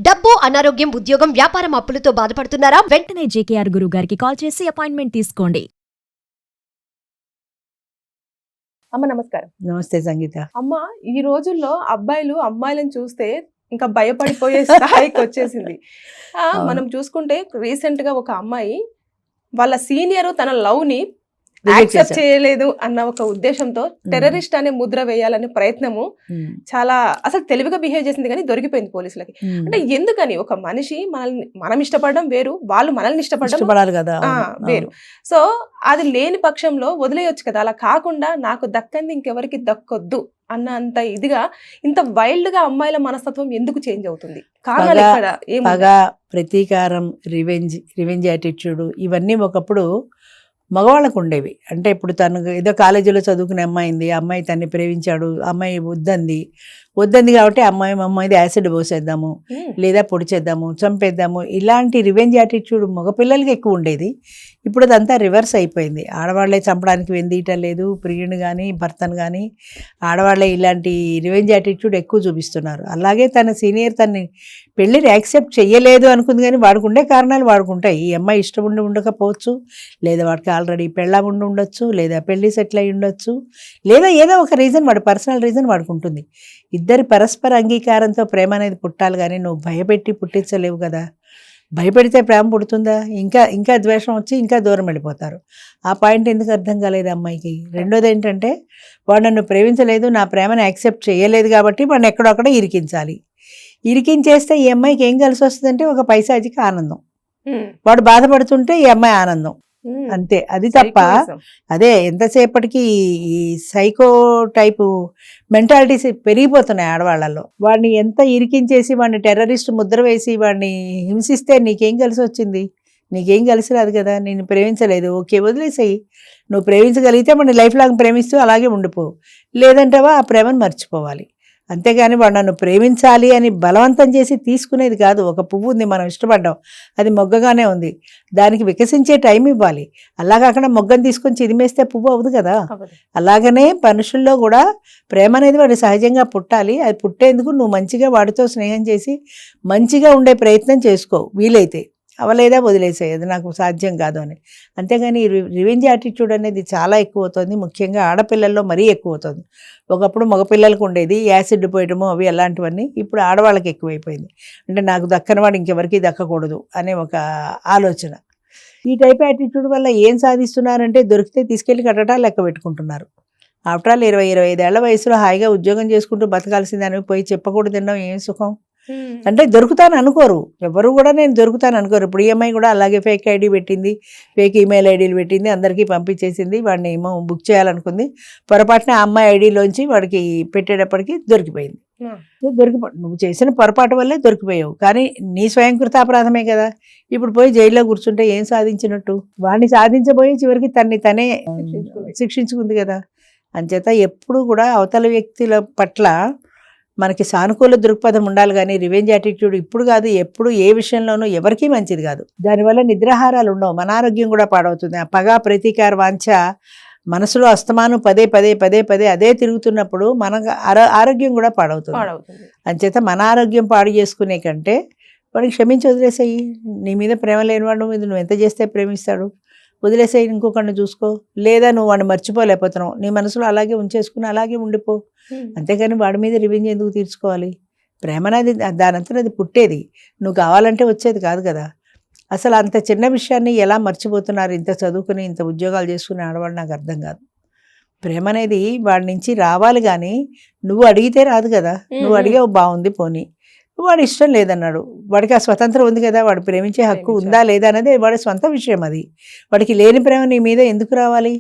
డబ్బు, అనారోగ్యం, ఉద్యోగం, వ్యాపారం అప్పులతో బాధపడుతున్నారా? వెంటనే జేకేఆర్ గురువు గారికి కాల్ చేసి అపాయింట్మెంట్ తీసుకోండి. అమ్మ నమస్కారం. నమస్తే సంగీత. అమ్మ, ఈ రోజుల్లో అబ్బాయిలు అమ్మాయిలను చూస్తే ఇంకా భయపడిపోయే స్థాయికి వచ్చేసింది. మనం చూసుకుంటే రీసెంట్ గా ఒక అమ్మాయి వాళ్ళ సీనియర్ తన లవ్ ని యాక్సెప్ట్ చేయలేదు అన్న ఒక ఉద్దేశంతో టెర్రరిస్ట్ అనే ముద్ర వేయాలనే ప్రయత్నము చాలా అసలు తెలివిగా బిహేవ్ చేసింది, కానీ దొరికిపోయింది పోలీసులకి. అంటే ఎందుకని ఒక మనిషి మనం ఇష్టపడడం వేరు, వాళ్ళు మనల్ని ఇష్టపడడం కదా వేరు. సో అది లేని పక్షంలో వదిలేయొచ్చు కదా. అలా కాకుండా నాకు దక్కంది ఇంకెవరికి దక్కొద్దు అన్న అంత ఇదిగా ఇంత వైల్డ్ గా అమ్మాయిల మనస్తత్వం ఎందుకు చేంజ్ అవుతుంది? కారణాలు ఇక్కడ పగ, ప్రతీకారం, రివెంజ్ యాటిట్యూడ్ ఇవన్నీ ఒకప్పుడు మగవాళ్ళకు ఉండేవి. అంటే ఇప్పుడు తను ఏదో కాలేజీలో చదువుకునే అమ్మాయింది, అమ్మాయి తన్ని ప్రేమించాడు, అమ్మాయి వద్దంది కాబట్టి అమ్మాయిది యాసిడ్ పోసేద్దాము, లేదా పొడిచేద్దాము, చంపేద్దాము, ఇలాంటి రివెంజ్ యాటిట్యూడ్ మగపిల్లలకి ఎక్కువ ఉండేది. ఇప్పుడు అదంతా రివర్స్ అయిపోయింది. ఆడవాళ్లే చంపడానికి వెందీయటం లేదు, ప్రియుని కానీ భర్తను కానీ ఆడవాళ్లే ఇలాంటి రివెంజ్ యాటిట్యూడ్ ఎక్కువ చూపిస్తున్నారు. అలాగే తన సీనియర్ తన్ని పెళ్ళిని యాక్సెప్ట్ చెయ్యలేదు అనుకుంది, కానీ వాడికి ఉండే కారణాలు వాడుకుంటాయి. ఈ అమ్మాయి ఇష్టం ఉండకపోవచ్చు, లేదా వాడికి ఆల్రెడీ పెళ్ళాం ఉండొచ్చు, లేదా పెళ్లి సెటిల్ అయి ఉండొచ్చు, లేదా ఏదో ఒక రీజన్, వాడి పర్సనల్ రీజన్ వాడికి ఉంటుంది. ఇద్దరి పరస్పర అంగీకారంతో ప్రేమ అనేది పుట్టాలి, కానీ నువ్వు భయపెట్టి పుట్టించలేవు కదా. భయపెడితే ప్రేమ పుడుతుందా? ఇంకా ద్వేషం వచ్చి ఇంకా దూరం వెళ్ళిపోతారు. ఆ పాయింట్ ఎందుకు అర్థం కాలేదు అమ్మాయికి. రెండోది ఏంటంటే, వాడు నన్ను ప్రేమించలేదు, నా ప్రేమను యాక్సెప్ట్ చేయలేదు కాబట్టి వాడిని ఎక్కడొక్కడ ఇరికించాలి. ఇరికించేస్తే ఈ అమ్మాయికి ఏం కలిసి వస్తుందంటే ఒక పైశాచిక ఆనందం. వాడు బాధపడుతుంటే ఈ అమ్మాయి ఆనందం, అంతే. అది తప్ప అదే ఎంతసేపటికి ఈ సైకో టైపు మెంటాలిటీస్ పెరిగిపోతున్నాయి ఆడవాళ్ళలో. వాడిని ఎంత ఇరికించేసి వాడిని టెర్రరిస్ట్ ముద్ర వేసి వాడిని హింసిస్తే నీకేం కలిసి వచ్చింది? నీకేం కలిసి రాదు కదా. నేను ప్రేమించలేదు, ఓకే వదిలేసేయి. నువ్వు ప్రేమించగలిగితే మన లైఫ్ లాంగ్ ప్రేమిస్తూ అలాగే ఉండిపో, లేదంటావా ఆ ప్రేమను మర్చిపోవాలి. అంతేగాని వాడు నన్ను ప్రేమించాలి అని బలవంతం చేసి తీసుకునేది కాదు. ఒక పువ్వు ఉంది, మనం ఇష్టపడ్డాం, అది మొగ్గగానే ఉంది, దానికి వికసించే టైం ఇవ్వాలి. అలా కాకుండా మొగ్గను తీసుకొని చిదిమేస్తే పువ్వు అవ్వదు కదా. అలాగనే మనుషుల్లో కూడా ప్రేమ అనేది వాడు సహజంగా పుట్టాలి. అది పుట్టేందుకు నువ్వు మంచిగా వాడితో స్నేహం చేసి మంచిగా ఉండే ప్రయత్నం చేసుకో, వీలైతే. అవలేదా వదిలేసాయి, అది నాకు సాధ్యం కాదు అని. అంతేగాని రివెంజ్ యాటిట్యూడ్ అనేది చాలా ఎక్కువ అవుతుంది, ముఖ్యంగా ఆడపిల్లల్లో మరీ ఎక్కువ అవుతుంది. ఒకప్పుడు మగపిల్లలకు ఉండేది యాసిడ్ పోయటము అవి అలాంటివన్నీ, ఇప్పుడు ఆడవాళ్ళకి ఎక్కువైపోయింది. అంటే నాకు దక్కనవాడు ఇంకెవరికి దక్కకూడదు అనే ఒక ఆలోచన. ఈ టైప్ యాటిట్యూడ్ వల్ల ఏం సాధిస్తున్నారంటే, దొరికితే తీసుకెళ్ళి కట్టడాలు లెక్క పెట్టుకుంటున్నారు. ఆఫ్టర్ ఆల్ 20-25 ఏళ్ల వయసులో హాయిగా ఉద్యోగం చేసుకుంటూ బతకాల్సిందని పోయి చెప్పకూడదు తినడం ఏం సుఖం? అంటే దొరుకుతాను అనుకోరు ఎవరు కూడా, నేను దొరుకుతాను అనుకోరు. ఇప్పుడు ఈఎంఐ కూడా అలాగే ఫేక్ ఐడి పెట్టింది, ఫేక్ ఈమెయిల్ ఐడీలు పెట్టింది, అందరికీ పంపించేసింది. వాడిని ఏమో బుక్ చేయాలనుకుంది, పొరపాటున ఆ అమ్మాయి ఐడిలోంచి వాడికి పెట్టేటప్పటికి దొరికిపోయింది. నువ్వు చేసిన పొరపాటు వల్లే దొరికిపోయావు, కానీ నీ స్వయంకృత అపరాధమే కదా. ఇప్పుడు పోయి జైల్లో కూర్చుంటే ఏం సాధించినట్టు? వాడిని సాధించబోయి చివరికి తనే శిక్షించుకుంది కదా. అంచేత ఎప్పుడు కూడా అవతల వ్యక్తుల పట్ల మనకి సానుకూల దృక్పథం ఉండాలి, కానీ రివెంజ్ యాటిట్యూడ్ ఇప్పుడు కాదు, ఎప్పుడు ఏ విషయంలోనూ ఎవరికీ మంచిది కాదు. దానివల్ల నిద్రాహారాలు ఉండవు, మన ఆరోగ్యం కూడా పాడవుతుంది. ఆ పగ, ప్రతీకార వాంఛ మనసులో అస్తమానం పదే అదే తిరుగుతున్నప్పుడు మన ఆరోగ్యం కూడా పాడవుతుంది. అంచేత మన ఆరోగ్యం పాడు చేసుకునే కంటే వాడికి క్షమించి వదిలేసాయి. నీ మీద ప్రేమ లేనివాడు మీద నువ్వు ఎంత చేస్తే ప్రేమిస్తాడు? వదిలేసాయి, ఇంకొకరిని చూసుకో. లేదా నువ్వు వాడిని మర్చిపోలేకపోతున్నావు, నీ మనసులో అలాగే ఉంచేసుకుని అలాగే ఉండిపో. అంతేగాని వాడి మీద రివెంజ్ ఎందుకు తీర్చుకోవాలి? ప్రేమ అనేది దానంతా అది పుట్టేది, నువ్వు కావాలంటే వచ్చేది కాదు కదా. అసలు అంత చిన్న విషయాన్ని ఎలా మర్చిపోతున్నారు ఇంత చదువుకుని ఇంత ఉద్యోగాలు చేసుకునే ఆడవాళ్ళు? నాకు అర్థం కాదు. ప్రేమ అనేది వాడి నుంచి రావాలి, కానీ నువ్వు అడిగితే రాదు కదా. నువ్వు అడిగావు, బాగుంది, పోనీ. వాడు ఇష్టం లేదన్నాడు, వాడికి ఆ స్వతంత్రం ఉంది కదా, వాడు ప్రేమించే హక్కు ఉందా లేదా అనేది వాడి సొంత విషయం. అది వాడికి లేని ప్రేమ నీ మీద ఎందుకు రావాలి?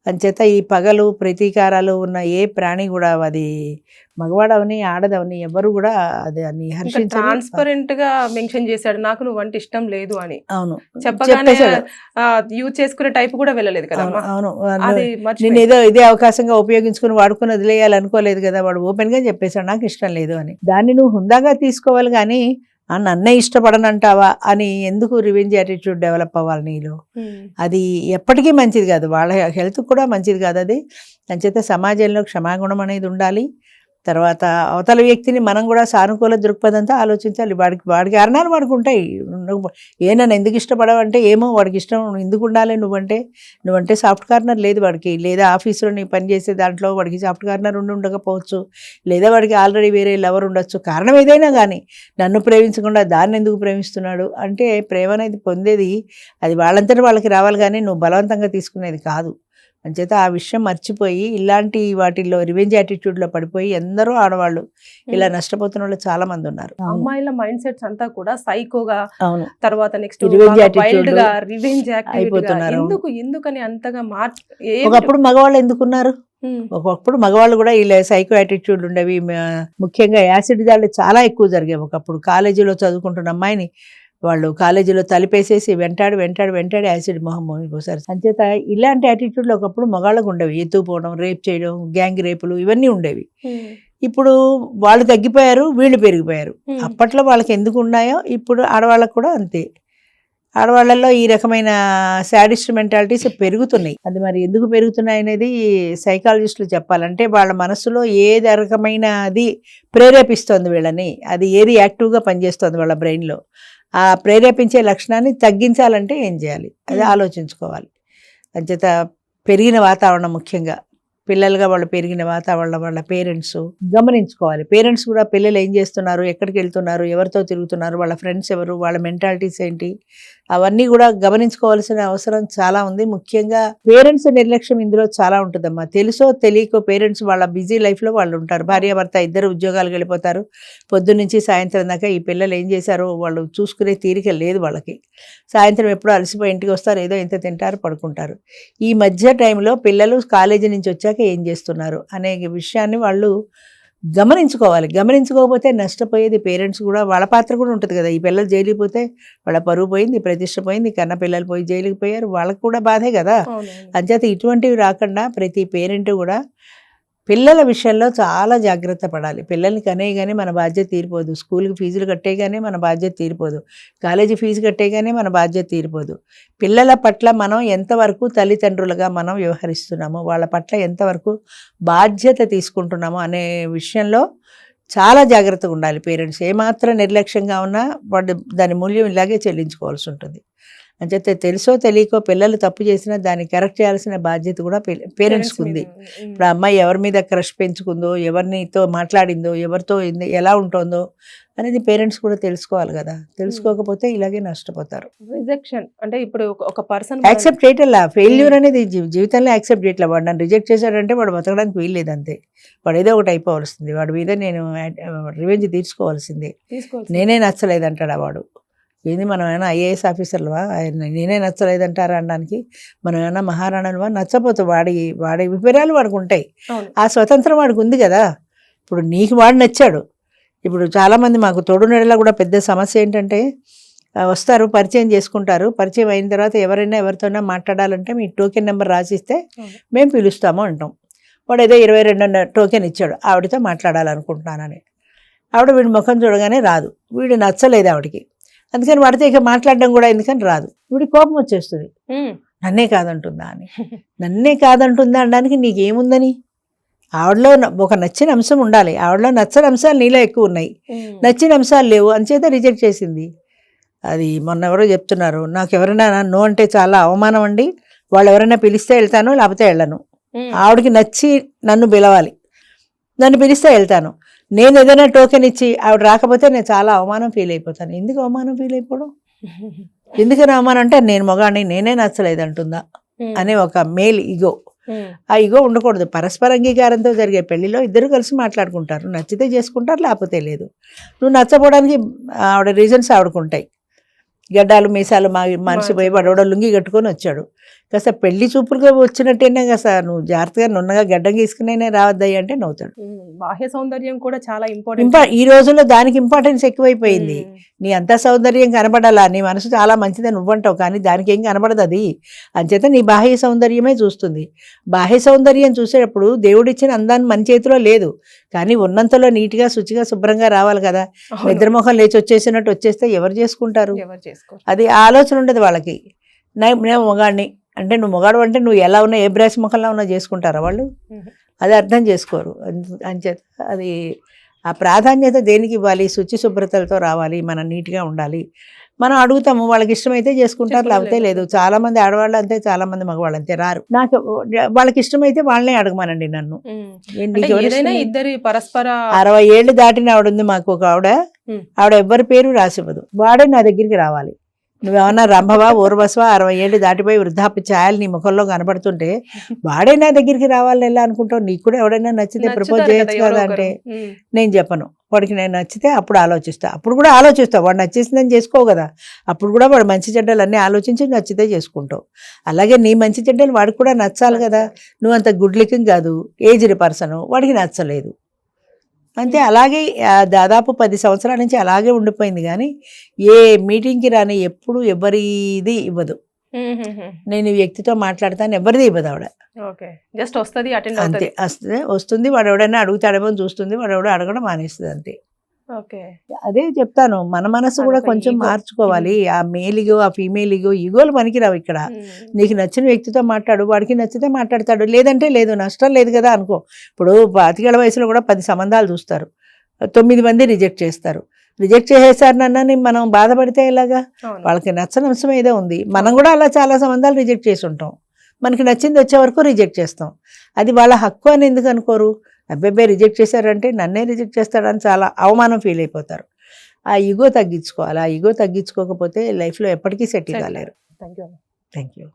అంచేత ఈ పగలు, ప్రతీకారాలు ఉన్న ఏ ప్రాణి కూడా, అది మగవాడవని ఆడదవని ఎవరు కూడా అది ట్రాన్స్పరెంట్ గా మెన్షన్ చేశాడు, నాకు నువ్వు అంటే ఇష్టం లేదు అని. అవును, చెప్పగానే యూజ్ చేసుకునే టైప్ కూడా వెళ్ళలేదు కదా. అవును, నేను ఏదో ఇదే అవకాశంగా ఉపయోగించుకుని వాడుకుని వదిలేయాలి అనుకోలేదు కదా. వాడు ఓపెన్ గా చెప్పేశాడు నాకు ఇష్టం లేదు అని. దాన్ని నువ్వు హుందాగా తీసుకోవాలి, కానీ నన్నే ఇష్టపడనంటావా అని ఎందుకు రివెంజ్ యాటిట్యూడ్ డెవలప్ అవ్వాలి నీలో? అది ఎప్పటికీ మంచిది కాదు, వాళ్ళ హెల్త్ కూడా మంచిది కాదు అది. అంచేత సమాజంలో క్షమాగుణం అనేది ఉండాలి, తర్వాత అవతల వ్యక్తిని మనం కూడా సానుకూల దృక్పథంతో ఆలోచించాలి. వాడికి కారణాలు వాడికి ఉంటాయి. నన్ను ఎందుకు ఇష్టపడవంటే ఏమో వాడికి ఇష్టం ఎందుకు ఉండాలి, నువ్వంటే సాఫ్ట్ కార్నర్ లేదు వాడికి, లేదా ఆఫీసులో నీ పని చేసే దాంట్లో వాడికి సాఫ్ట్ కార్నర్ ఉండకపోవచ్చు, లేదా వాడికి ఆల్రెడీ వేరే లవర్ ఉండొచ్చు. కారణం ఏదైనా కానీ నన్ను ప్రేమించకుండా దాన్ని ఎందుకు ప్రేమిస్తున్నాడు అంటే, ప్రేమ అనేది పొందేది అది వాళ్ళంతటా వాళ్ళకి రావాలి, కానీ నువ్వు బలవంతంగా తీసుకునేది కాదు. అంచేత ఆ విషయం మర్చిపోయి ఇలాంటి వాటిల్లో రివెంజ్ యాటిట్యూడ్లో పడిపోయి ఎందరో ఆడవాళ్ళు ఇలా నష్టపోతున్న వాళ్ళు చాలా మంది ఉన్నారు. అమ్మాయిల మైండ్ సెట్స్ అంతా కూడా సైకోగా, అవును, తర్వాత నెక్స్ట్ Revenge attitude వైల్డ్ గా, రివెంజ్ అయిపోతున్నారు. ఎందుకని అంతగా ఒకప్పుడు మగవాళ్ళు ఎందుకున్నారు? ఒకప్పుడు మగవాళ్ళు కూడా ఇలా సైకో యాటిట్యూడ్ ఉండేవి. ముఖ్యంగా యాసిడ్ దాడులు చాలా ఎక్కువ జరిగేవి. ఒకప్పుడు కాలేజీలో చదువుకుంటున్న అమ్మాయిని వాళ్ళు కాలేజీలో తలిపేసేసి వెంటాడి యాసిడ్ మొహం ఒకసారి. అంచేత ఇలాంటి యాటిట్యూడ్లు ఒకప్పుడు మగాళ్ళకు ఉండేవి. ఎత్తుకుపోవడం, రేప్ చేయడం, గ్యాంగ్ రేపులు ఇవన్నీ ఉండేవి. ఇప్పుడు వాళ్ళు తగ్గిపోయారు, వీళ్ళు పెరిగిపోయారు. అప్పట్లో వాళ్ళకి ఎందుకు ఉన్నాయో ఇప్పుడు ఆడవాళ్ళకు కూడా అంతే. ఆడవాళ్ళల్లో ఈ రకమైన శాడిస్ట్ మెంటాలిటీస్ పెరుగుతున్నాయి. అది మరి ఎందుకు పెరుగుతున్నాయి అనేది సైకాలజిస్టులు చెప్పాలంటే, వాళ్ళ మనసులో ఏది రకమైన అది ప్రేరేపిస్తోంది వీళ్ళని, అది ఏది యాక్టివ్గా పనిచేస్తుంది వాళ్ళ బ్రెయిన్లో, ఆ ప్రేరేపించే లక్షణాన్ని తగ్గించాలంటే ఏం చేయాలి అది ఆలోచించుకోవాలి. అంచేత పెరిగిన వాతావరణం, ముఖ్యంగా పిల్లలుగా వాళ్ళు పెరిగిన వాతావరణం, వాళ్ళ పేరెంట్స్ గమనించుకోవాలి. పేరెంట్స్ కూడా పిల్లలు ఏం చేస్తున్నారు, ఎక్కడికి వెళ్తున్నారు, ఎవరితో తిరుగుతున్నారు, వాళ్ళ ఫ్రెండ్స్ ఎవరు, వాళ్ళ మెంటాలిటీస్ ఏంటి, అవన్నీ కూడా గమనించుకోవాల్సిన అవసరం చాలా ఉంది. ముఖ్యంగా పేరెంట్స్ నిర్లక్ష్యం ఇందులో చాలా ఉంటుందమ్మా. తెలుసో తెలియకో పేరెంట్స్ వాళ్ళ బిజీ లైఫ్లో వాళ్ళు ఉంటారు. భార్యాభర్త ఇద్దరు ఉద్యోగాలకు వెళ్ళిపోతారు. పొద్దున్నుంచి సాయంత్రం దాకా ఈ పిల్లలు ఏం చేశారో వాళ్ళు చూసుకునే తీరిక లేదు వాళ్ళకి. సాయంత్రం ఎప్పుడో అలసిపోయి ఇంటికి వస్తారు, ఏదో ఇంత తింటారు, పడుకుంటారు. ఈ మధ్య టైంలో పిల్లలు కాలేజీ నుంచి వచ్చాక ఏం చేస్తున్నారు అనే విషయాన్ని వాళ్ళు గమనించుకోవాలి. గమనించుకోకపోతే నష్టపోయేది పేరెంట్స్ కూడా, వాళ్ళ పాత్ర కూడా ఉంటుంది కదా. ఈ పిల్లలు జైలుకి పోతే వాళ్ళ పరువు పోయింది, ప్రతిష్ట పోయింది, కన్న పిల్లలు పోయి జైలుకి పోయారు, వాళ్ళకు కూడా బాధే కదా. అంచేత ఇటువంటివి రాకుండా ప్రతి పేరెంట్ కూడా పిల్లల విషయంలో చాలా జాగ్రత్త పడాలి. పిల్లల్ని కనేయగానే మన బాధ్యత తీరిపోదు, స్కూల్కి ఫీజులు కట్టేయగానే మన బాధ్యత తీరిపోదు, కాలేజీ ఫీజు కట్టేయగానే మన బాధ్యత తీరిపోదు. పిల్లల పట్ల మనం ఎంతవరకు తల్లిదండ్రులుగా మనం వ్యవహరిస్తున్నామో, వాళ్ళ పట్ల ఎంతవరకు బాధ్యత తీసుకుంటున్నామో అనే విషయంలో చాలా జాగ్రత్తగా ఉండాలి పేరెంట్స్. ఏమాత్రం నిర్లక్ష్యంగా ఉన్నా వాడు దాని మూల్యం ఇలాగే చెల్లించుకోవాల్సి ఉంటుంది. అంచేత తెలుసో తెలియకో పిల్లలు తప్పు చేసినా దాన్ని కరెక్ట్ చేయాల్సిన బాధ్యత కూడా పేరెంట్స్కి ఉంది. ఇప్పుడు అమ్మాయి ఎవరి మీద క్రష్ పెంచుకుందో, ఎవరినితో మాట్లాడిందో, ఎవరితో ఎలా ఉంటుందో అనేది పేరెంట్స్ కూడా తెలుసుకోవాలి కదా. తెలుసుకోకపోతే ఇలాగే నష్టపోతారు. రిజెక్షన్ అంటే ఇప్పుడు ఒక పర్సన్ యాక్సెప్ట్ చేయట్లా, ఫెయిల్యూర్ అనేది జీవితంలో యాక్సెప్ట్ చేయట్లా. వాడు నన్ను రిజెక్ట్ చేశాడంటే వాడు బతకడానికి వీల్లేదు, అంతే. వాడు ఏదో ఒకటి అయిపోవలసింది, వాడి మీద నేను రివెంజ్ తీసుకోవాల్సిందే. నేనే నచ్చలేదంటాడా వాడు. ఏంది, మనం ఏమైనా ఐఏఎస్ ఆఫీసర్లువా, నేనే నచ్చలేదంటారా అనడానికి? మనం ఏమైనా మహారాణులువా? నచ్చపోతే వాడి విపర్యాలు వాడికి ఉంటాయి, ఆ స్వతంత్రం వాడికి ఉంది కదా. ఇప్పుడు నీకు వాడు నచ్చాడు. ఇప్పుడు చాలామంది మాకు తోడునడలా కూడా పెద్ద సమస్య ఏంటంటే, వస్తారు, పరిచయం చేసుకుంటారు, పరిచయం అయిన తర్వాత ఎవరైనా ఎవరితోనైనా మాట్లాడాలంటే మీ టోకెన్ నెంబర్ రాసిస్తే మేము పిలుస్తాము అంటాం. వాడు ఏదో 22 టోకెన్ ఇచ్చాడు, ఆవిడతో మాట్లాడాలనుకుంటున్నానని. ఆవిడ వీడి ముఖం చూడగానే రాదు, వీడు నచ్చలేదు ఆవిడకి, అందుకని వాడితే ఇక మాట్లాడడం కూడా ఎందుకని రాదు. వీడి కోపం వచ్చేస్తుంది, నన్నే కాదంటుందా అని. నన్నే కాదంటుందా అనడానికి నీకేముందని? ఆవిడలో ఒక నచ్చిన అంశం ఉండాలి, ఆవిడలో నచ్చని అంశాలు నీలో ఎక్కువ ఉన్నాయి, నచ్చిన అంశాలు లేవు, అంచేత రిజెక్ట్ చేసింది. అది మొన్న ఎవరో చెప్తున్నారు, నాకు ఎవరైనా నో అంటే చాలా అవమానం అండి, వాళ్ళు ఎవరైనా పిలిస్తే వెళ్తాను, లేకపోతే వెళ్ళను. ఆవిడకి నచ్చి నన్ను పిలవాలి, నన్ను పిలిస్తే వెళ్తాను. నేను ఏదైనా టోకెన్ ఇచ్చి ఆవిడ రాకపోతే నేను చాలా అవమానం ఫీల్ అయిపోతాను. ఎందుకు అవమానం ఫీల్ అయిపోవడం? ఎందుకని అవమానం అంటే నేను మగాడిని, నేనే నచ్చలేదు అంటుందా అనే ఒక మేల్ ఈగో. ఆ ఈగో ఉండకూడదు. పరస్పర అంగీకారంతో జరిగే పెళ్లిలో ఇద్దరు కలిసి మాట్లాడుకుంటారు, నచ్చితే చేసుకుంటారు, లేకపోతే లేదు. నువ్వు నచ్చపోవడానికి ఆవిడ రీజన్స్ ఆవిడకుంటాయి. గడ్డాలు మీసాలు మనిషిపోయి వాడు లుంగి కట్టుకొని వచ్చాడు, కాస్త పెళ్లి చూపులుగా వచ్చినట్టేనే కాస్త నువ్వు జాగ్రత్తగా నున్నగా గడ్డం గీసుకునే రావద్దయ్య అంటే నవ్వుతాడు. బాహ్య సౌందర్యం కూడా చాలా ఇంపార్టెంట్. ఈ రోజుల్లో దానికి ఇంపార్టెన్స్ ఎక్కువైపోయింది. నీ అంత సౌందర్యం కనపడాలా, నీ మనసు చాలా మంచిదని నువ్వంటావు, కానీ దానికి ఏం కనపడదు. అది అంచేత నీ బాహ్య సౌందర్యమే చూస్తుంది. బాహ్య సౌందర్యం చూసేటప్పుడు దేవుడిచ్చిన అందాన్ని మన చేతిలో లేదు, కానీ ఉన్నంతలో నీట్గా శుచిగా శుభ్రంగా రావాలి కదా. నిద్రముఖం లేచి వచ్చేసినట్టు వచ్చేస్తే ఎవరు చేసుకుంటారు? అది ఆలోచన ఉండదు వాళ్ళకి. నేను మొగాడిని అంటే, నువ్వు మొగాడు అంటే నువ్వు ఎలా ఉన్నా, ఏ బ్రాస్ ముఖంలో ఉన్నా చేసుకుంటారా వాళ్ళు? అది అర్థం చేసుకోరు. అంచేత అది ఆ ప్రాధాన్యత దేనికి ఇవ్వాలి? శుచి శుభ్రతలతో రావాలి, మనం నీట్గా ఉండాలి. మనం అడుగుతాము, వాళ్ళకి ఇష్టమైతే చేసుకుంటారు, లేకపోతే లేదు. చాలా మంది ఆడవాళ్ళు అంతే, చాలా మంది మగవాళ్ళు అంతే, రారు. నాకు వాళ్ళకి ఇష్టమైతే వాళ్ళనే అడగమనండి నన్ను. అంటే ఏదైనా ఇద్దరి పరస్పర 60 ఏళ్ళు దాటిన ఆవిడ ఉంది మాకు, ఒక ఆవిడ. ఆవిడ ఎవ్వరి పేరు రాసివ్వదు, వాడే నా దగ్గరికి రావాలి. నువ్వేమన్నా రంభవా ఊర్వశవా 60 ఏళ్ళు దాటిపోయి వృద్ధాప్య ఛాయలు నీ ముఖంలో కనబడుతుంటే వాడే నా దగ్గరికి రావాలని ఎలా అనుకుంటావు? నీకు కూడా ఎవడైనా నచ్చితే ప్రపోజ్ చేయొచ్చు కదా అంటే నేను చెప్పను. వాడికి నేను నచ్చితే అప్పుడు ఆలోచిస్తా. అప్పుడు కూడా ఆలోచిస్తా, వాడు నచ్చేసిందని చేసుకోవు కదా. అప్పుడు కూడా వాడు మంచి చెడ్డలు అన్నీ ఆలోచించి నచ్చితే చేసుకుంటావు. అలాగే నీ మంచి చెడ్డలు వాడికి కూడా నచ్చాలి కదా. నువ్వు అంత గుడ్ లుకింగ్ కాదు, ఏజ్డ్ పర్సన్, వాడికి నచ్చలేదు అంతే. అలాగే దాదాపు 10 సంవత్సరాల నుంచి అలాగే ఉండిపోయింది. కానీ ఏ మీటింగ్కి రాని ఎప్పుడు ఎవరిది ఇవ్వదు. నేను ఈ వ్యక్తితో మాట్లాడతాను, ఎవరిది ఇవ్వదు ఆవిడ. జస్ట్ వస్తుంది, అంతే వస్తుంది. వాడు ఎవడైనా అడుగుతాడేమో చూస్తుంది, వాడు ఎవడో అడగడం మానేస్తుంది అంతే. అదే చెప్తాను, మన మనసు కూడా కొంచెం మార్చుకోవాలి. ఆ మేల్ ఇగో, ఆ ఫీమేల్ ఇగో, ఈగోలు పనికిరావు ఇక్కడ. నీకు నచ్చిన వ్యక్తితో మాట్లాడు, వాడికి నచ్చితే మాట్లాడతాడు, లేదంటే లేదు, నష్టం లేదు కదా అనుకో. ఇప్పుడు 25 వయసులో కూడా 10 సంబంధాలు చూస్తారు, 9 మంది రిజెక్ట్ చేస్తారు. రిజెక్ట్ చేసేసారు నన్నని మనం బాధపడితే ఎలాగా? వాళ్ళకి నచ్చని అంశం ఏదో ఉంది. మనం కూడా అలా చాలా సంబంధాలు రిజెక్ట్ చేసి ఉంటాం. మనకి నచ్చింది వచ్చే వరకు రిజెక్ట్ చేస్తాం. అది వాళ్ళ హక్కు అని ఎందుకు అనుకోరు? అబ్బాయి రిజెక్ట్ చేశారంటే నన్నే రిజెక్ట్ చేస్తాడని చాలా అవమానం ఫీల్ అయిపోతారు. ఆ ఈగో తగ్గించుకోవాలి. ఆ ఈగో తగ్గించుకోకపోతే లైఫ్లో ఎప్పటికీ సెటిల్ కాలేరు. Thank you. Thank you.